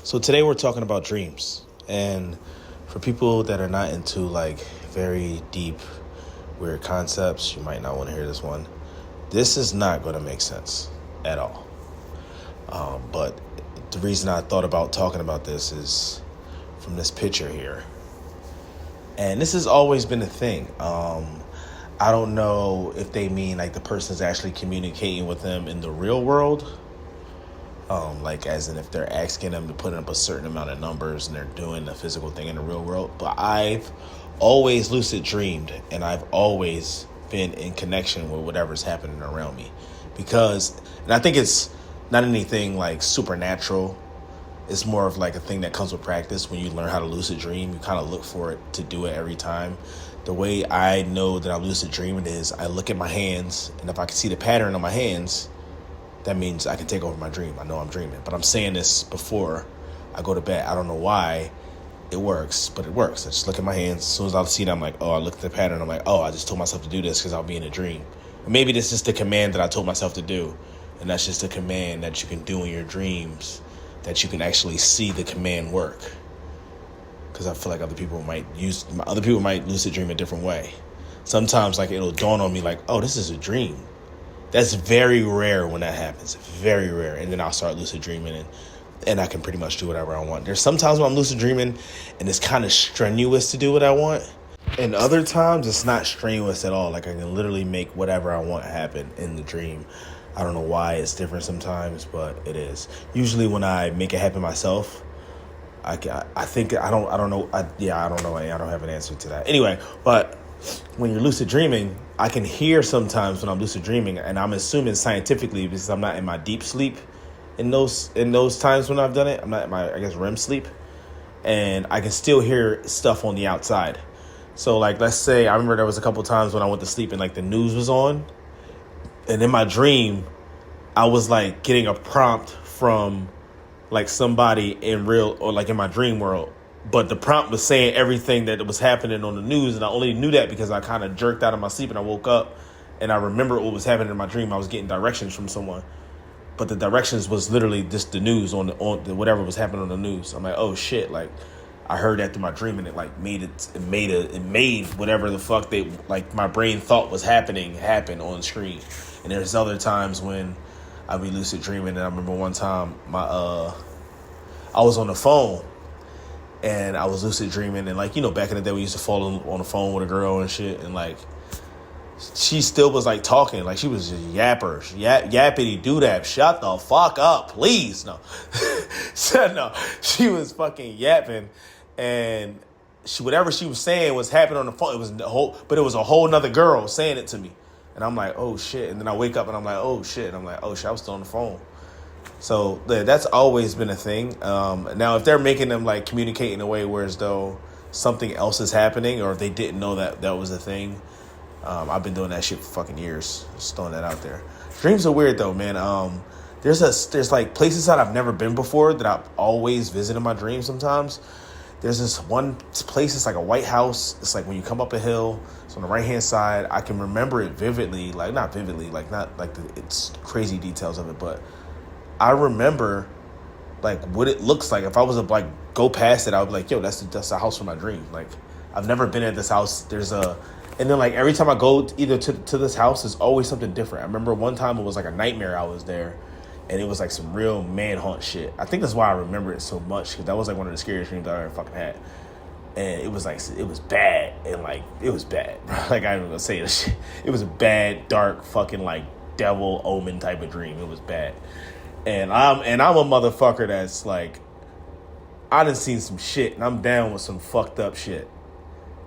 So today we're talking about dreams. And for people that are not into like very deep, weird concepts, you might not want to hear this one. This is not going to make sense at all. But the reason I thought about talking about this is from this picture here. And this has always been a thing. I don't know if they mean like the person's actually communicating with them in the real world. Like as in if they're asking them to put up a certain amount of numbers and they're doing the physical thing in the real world. But I've always lucid dreamed and I've always been in connection with whatever's happening around me. And I think it's not anything like supernatural. It's more of like a thing that comes with practice. When you learn how to lucid dream, you kind of look for it to do it every time. The way I know that I'm lucid dreaming is I look at my hands, and if I can see the pattern on my hands, that means I can take over my dream. I know I'm dreaming. But I'm saying this before I go to bed. I don't know why it works, but it works. I just look at my hands. As soon as I see it, I'm like, oh, I look at the pattern. I'm like, oh, I just told myself to do this because I'll be in a dream. Or maybe this is the command that I told myself to do. And that's just a command that you can do in your dreams, that you can actually see the command work. Because I feel like other people might lucid dream a different way. Sometimes like it'll dawn on me like, oh, this is a dream. That's very rare when that happens. Very rare. And then I'll start lucid dreaming and I can pretty much do whatever I want. There's sometimes when I'm lucid dreaming and it's kind of strenuous to do what I want. And other times it's not strenuous at all. Like I can literally make whatever I want happen in the dream. I don't know why it's different sometimes, but it is. Usually when I make it happen myself, I don't know. I don't know. I don't have an answer to that. Anyway, but when you're lucid dreaming, I can hear sometimes when I'm lucid dreaming, and I'm assuming scientifically because I'm not in my deep sleep in those times when I've done it. I'm not in my, I guess, REM sleep, and I can still hear stuff on the outside. So like, let's say I remember there was a couple times when I went to sleep and like the news was on, and in my dream, I was like getting a prompt from like somebody in real or like in my dream world. But the prompt was saying everything that was happening on the news. And I only knew that because I kind of jerked out of my sleep and I woke up and I remember what was happening in my dream. I was getting directions from someone. But the directions was literally just the news on whatever was happening on the news. I'm like, oh shit. Like I heard that through my dream and it like made whatever the fuck my brain thought was happening happen on screen. And there's other times when I be lucid dreaming. And I remember one time I was on the phone. And I was lucid dreaming, and like, you know, back in the day we used to fall on the phone with a girl and shit, and like she still was like talking, like she was just yappity doodap. Shut the fuck up, please. No, no, she was fucking yapping, and whatever she was saying was happening on the phone. It was a whole nother girl saying it to me, and I'm like, oh shit. And then I wake up and I'm like, oh shit. I'm like, oh shit, I was still on the phone. So that's always been a thing. Now, if they're making them like communicate in a way where as though something else is happening, or if they didn't know that was a thing, I've been doing that shit for fucking years. Just throwing that out there. Dreams are weird though, man. There's like places that I've never been before that I've always visited in my dreams. Sometimes there's this one place. It's like a white house. It's like when you come up a hill. It's on the right hand side. I can remember it vividly, like not vividly, like not like it's crazy details of it, but I remember like what it looks like. If I was to like go past it, I would be like, yo, that's the house from my dream. Like I've never been at this house. And then like every time I go either to this house, there's always something different. I remember one time it was like a nightmare. I was there and it was like some real manhunt shit. I think that's why I remember it so much, because that was like one of the scariest dreams I ever fucking had. And it was like, it was bad. And like, it was bad. Like I ain't even gonna say this shit. It was a bad, dark, fucking like devil omen type of dream. It was bad. And I'm a motherfucker that's like, I done seen some shit and I'm down with some fucked up shit.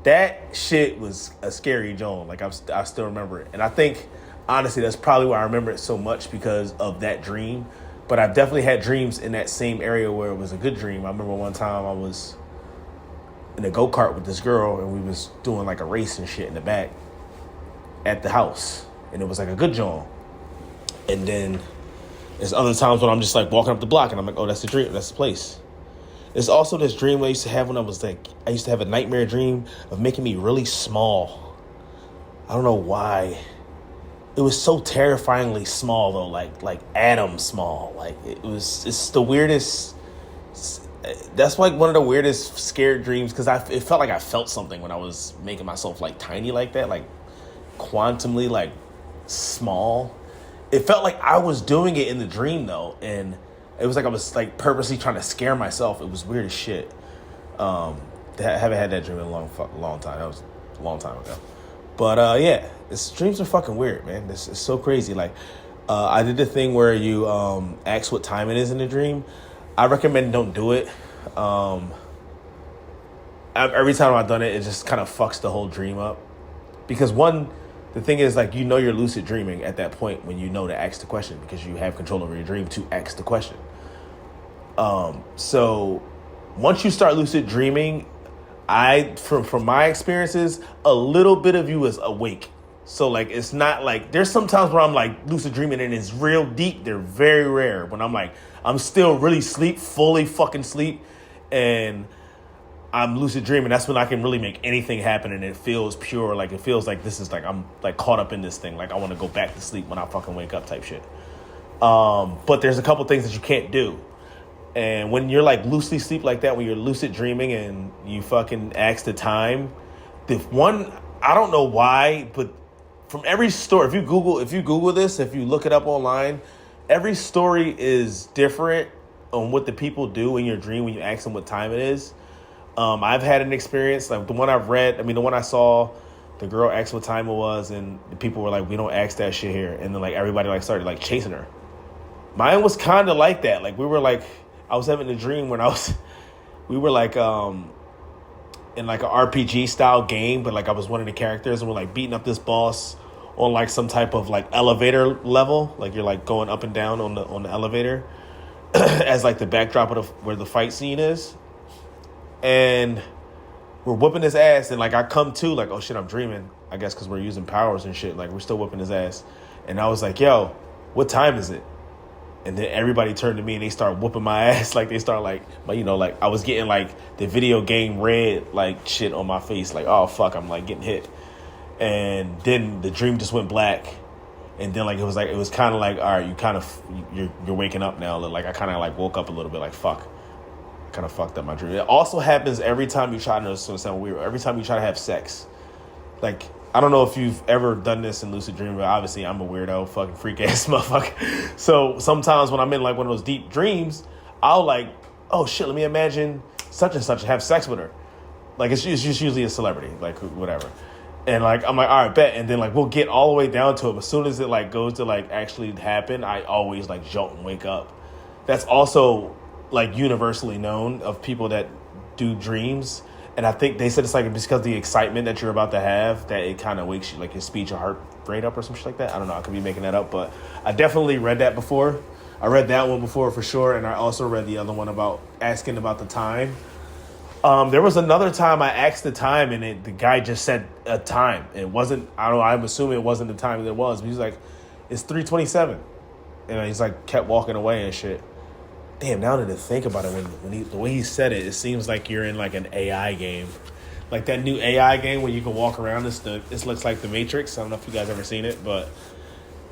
That shit was a scary joint. Like I still remember it. And I think, honestly, that's probably why I remember it so much, because of that dream. But I've definitely had dreams in that same area where it was a good dream. I remember one time I was in a go-kart with this girl and we was doing like a race and shit in the back at the house. And it was like a good joint. And then there's other times when I'm just like walking up the block and I'm like, oh, that's the dream. That's the place. There's also this dream I used to have when I used to have a nightmare dream of making me really small. I don't know why. It was so terrifyingly small though, like atom small. Like it's the weirdest. That's like one of the weirdest scared dreams because it felt like I felt something when I was making myself like tiny like that, like quantumly like small. It felt like I was doing it in the dream though, and it was like I was like purposely trying to scare myself. It was weird as shit. I haven't had that dream in a long time. That was a long time ago. But yeah, dreams are fucking weird, man. It's so crazy. Like I did the thing where you ask what time it is in the dream. I recommend don't do it. Every time I've done it, it just kind of fucks the whole dream up. Because the thing is, like, you're lucid dreaming at that point when you know to ask the question because you have control over your dream to ask the question. So once you start lucid dreaming, from my experiences, a little bit of you is awake. So like, it's not like, there's some times where I'm like lucid dreaming and it's real deep. They're very rare when I'm like, I'm still really fully fucking sleep, and I'm lucid dreaming. That's when I can really make anything happen, and it feels pure. Like, it feels like this is like, I'm like caught up in this thing. Like, I want to go back to sleep when I fucking wake up type shit. But there's a couple things that you can't do. And when you're like loosely sleep like that, when you're lucid dreaming and you fucking ask the time, I don't know why, but from every story, if you Google this, if you look it up online, every story is different on what the people do in your dream when you ask them what time it is. I've had an experience, like the one I've read, the one I saw, the girl asked what time it was, and the people were like, we don't ask that shit here. And then like everybody like started like chasing her. Mine was kind of like that. Like I was having a dream when we were like, in like an RPG style game, but like I was one of the characters and we're like beating up this boss on like some type of like elevator level. Like you're like going up and down on the elevator as like the backdrop of where the fight scene is. And we're whooping his ass, and like I come to like, oh shit, I'm dreaming, I guess, because we're using powers and shit. Like we're still whooping his ass, and I was like, yo, what time is it? And then everybody turned to me and they start whooping my ass. Like they start like, but like I was getting like the video game red like shit on my face. Like, oh fuck, I'm like getting hit. And then the dream just went black. And then like it was kind of like, all right, you're waking up now. Like I kind of like woke up a little bit. Like fuck. Kind of fucked up my dream. It also happens every time you try to, so it sound weird, every time you try to have sex. Like, I don't know if you've ever done this in lucid dreaming, but obviously I'm a weirdo, fucking freak ass motherfucker. So sometimes when I'm in like one of those deep dreams, I'll like, oh shit, let me imagine such and such and have sex with her. Like it's just usually a celebrity, like whatever. And like I'm like, all right, bet. And then like we'll get all the way down to it. But as soon as it like goes to like actually happen, I always like jolt and wake up. That's also like universally known of people that do dreams. And I think they said it's like because of the excitement that you're about to have, that it kind of wakes you, like your speed, your heart rate up or some shit like that. I don't know. I could be making that up, but I definitely read that before. I read that one before for sure. And I also read the other one about asking about the time. There was another time I asked the time and the guy just said a time. It wasn't, I don't know, I'm assuming it wasn't the time that it was. But he's like, it's 3:27. And he's like kept walking away and shit. Damn, now that I think about it, when the way he said it, it seems like you're in like an AI game. Like that new AI game where you can walk around. This looks like The Matrix. I don't know if you guys ever seen it, but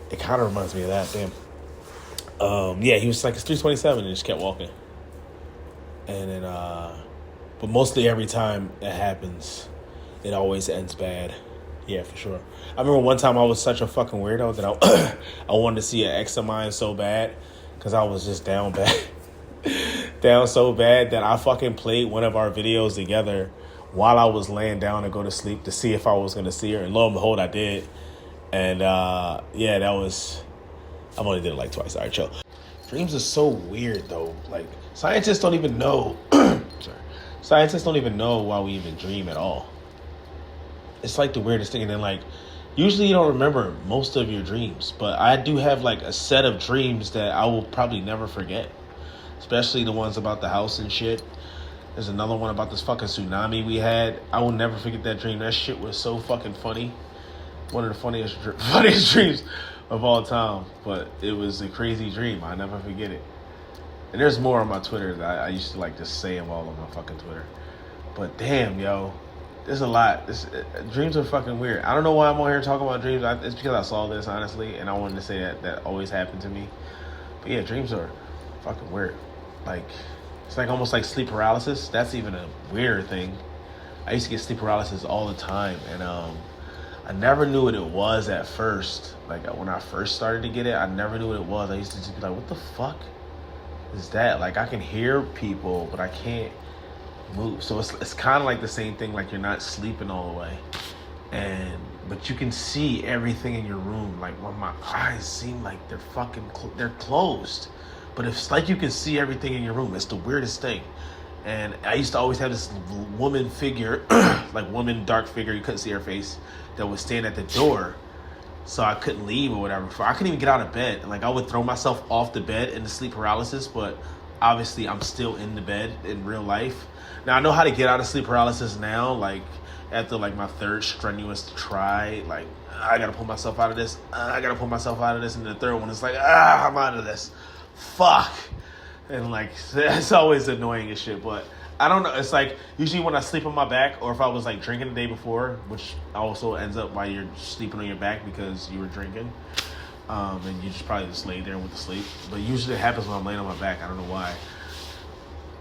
it kind of reminds me of that. Damn. Yeah, he was like, it's 3:27 and just kept walking. And then, but mostly every time it happens, it always ends bad. Yeah, for sure. I remember one time I was such a fucking weirdo that I wanted to see an ex of mine so bad because I was just down bad. Down so bad that I fucking played one of our videos together while I was laying down to go to sleep to see if I was going to see her. And lo and behold, I did. And yeah, that was... I've only did it like twice. All right, chill. Dreams are so weird, though. Like, scientists don't even know... Sorry. Scientists don't even know why we even dream at all. It's like the weirdest thing. And then, like, usually you don't remember most of your dreams. But I do have, like, a set of dreams that I will probably never forget. Especially the ones about the house and shit. There's another one about this fucking tsunami we had. I will never forget that dream. That shit was so fucking funny. One of the funniest dreams of all time. But it was a crazy dream. I never forget it. And there's more on my Twitter that I used to like just say them all on my fucking Twitter. But damn, yo. There's a lot. Dreams are fucking weird. I don't know why I'm on here talking about dreams. It's because I saw this, honestly. And I wanted to say that always happened to me. But yeah, dreams are fucking weird. Like, It's like almost like sleep paralysis. That's even a weirder thing. I used to get sleep paralysis all the time, and I never knew what it was at first. Like when I first started to get it, I never knew what it was. I used to just be like, "What the fuck is that?" Like I can hear people, but I can't move. So it's kind of like the same thing. Like you're not sleeping all the way, but you can see everything in your room. Like when my eyes seem like they're fucking they're closed, but it's like you can see everything in your room. It's the weirdest thing. And I used to always have this woman figure, like woman dark figure, you couldn't see her face, that would stand at the door, so I couldn't leave or whatever. I couldn't even get out of bed. Like I would throw myself off the bed in the sleep paralysis, but obviously I'm still in the bed in real life. Now I know how to get out of sleep paralysis now, like after like my third strenuous try, like I gotta pull myself out of this, I gotta pull myself out of this, and the third one is like, I'm out of this, fuck. And like, it's always annoying as shit, but I don't know. It's like, usually when I sleep on my back, or if I was like drinking the day before, which also ends up while you're sleeping on your back because you were drinking, and you just probably just lay there and went to sleep. But usually it happens when I'm laying on my back. I don't know why.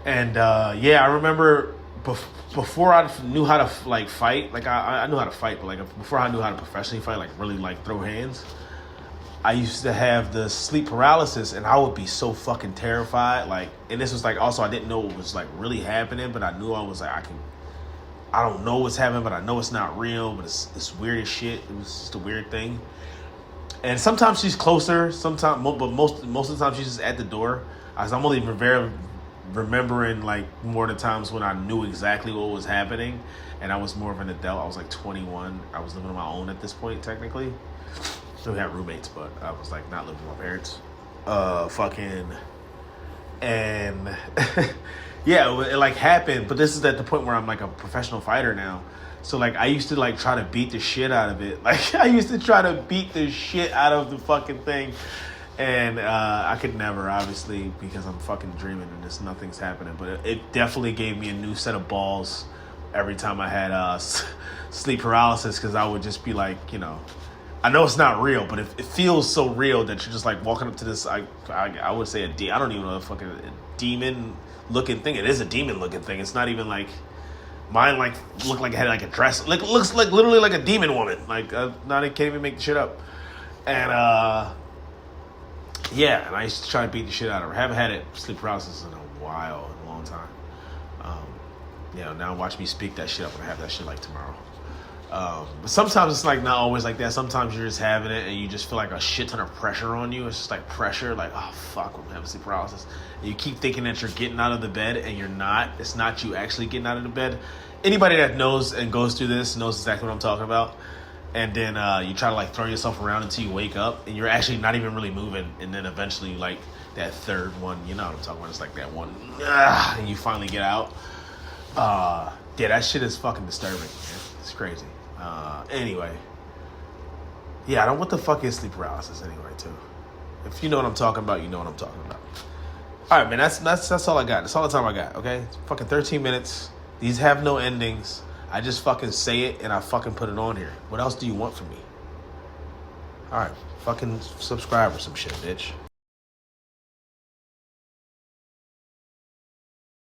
And yeah, I remember before I knew how to like fight, like I knew how to fight, but like before I knew how to professionally fight, like really like throw hands, I used to have the sleep paralysis, and I would be so fucking terrified. Like, and this was like, also, I didn't know what was like really happening, but I knew I was like, I don't know what's happening, but I know it's not real, but it's weird as shit. It was just a weird thing. And sometimes she's closer, but most of the time she's just at the door. I'm only remembering like more of the times when I knew exactly what was happening, and I was more of an adult. I was like 21. I was living on my own at this point, technically. Still had roommates, but I was like not living with my parents. And yeah, it like happened. But this is at the point where I'm like a professional fighter now. So like I used to like try to beat the shit out of it. Like I used to try to beat the shit out of the fucking thing. And I could never, obviously, because I'm fucking dreaming and nothing's happening. But it definitely gave me a new set of balls every time I had sleep paralysis, because I would just be like, I know it's not real, but it feels so real that you're just like walking up to this. I would say I don't even know a fucking demon looking thing. It is a demon looking thing. It's not even like mine. Like looked like it had like a dress. Like looks like literally like a demon woman. Like I can't even make the shit up. And yeah, and I used to try to beat the shit out of her. Haven't had sleep paralysis in a long time. Now watch me speak that shit up and have that shit like tomorrow. But sometimes it's like not always like that. Sometimes you're just having it and you just feel like a shit ton of pressure on you. It's just like pressure, like, oh fuck, I'm having sleep paralysis. And you keep thinking that you're getting out of the bed, and you're not. It's not you actually getting out of the bed. Anybody that knows and goes through this knows exactly what I'm talking about. And then you try to like throw yourself around until you wake up, and you're actually not even really moving. And then eventually, like that third one, you know what I'm talking about? It's like that one, and you finally get out. Yeah, that shit is fucking disturbing, man. It's crazy. Anyway, yeah, what the fuck is sleep paralysis anyway, too? If you know what I'm talking about, you know what I'm talking about. All right, man, that's all I got. That's all the time I got, okay? It's fucking 13 minutes. These have no endings. I just fucking say it, and I fucking put it on here. What else do you want from me? All right, fucking subscribe or some shit, bitch.